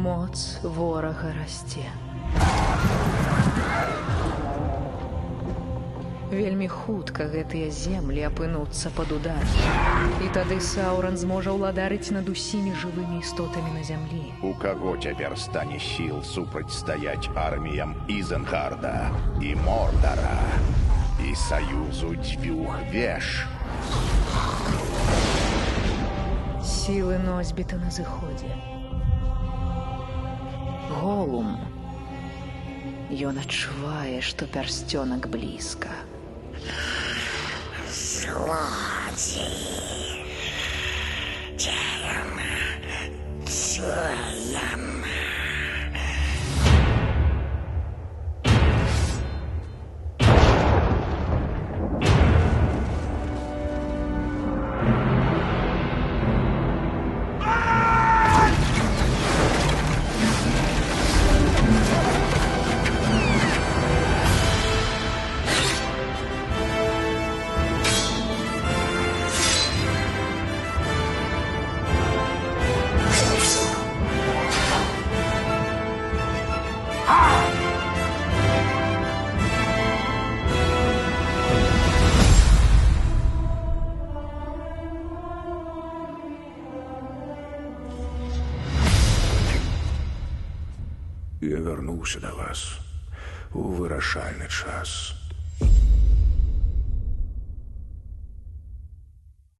Моц ворага расце. Вельмі хутка гэтыя землі апынуцца пад ударам. І тады Сауран зможа ўладарыць над усімі жывымі істотамі на зямлі. У каго цяпер стане сіл супрацьстаяць арміям Ізенгарда і Мордара і саюзу дзвюх веж? Сілы носьбіта на зыходзе. Голум. Ён адчувае, што пярсцёнак блізка. Злодзей. Чуем. Я вярнуўся да вас у вырашальны час.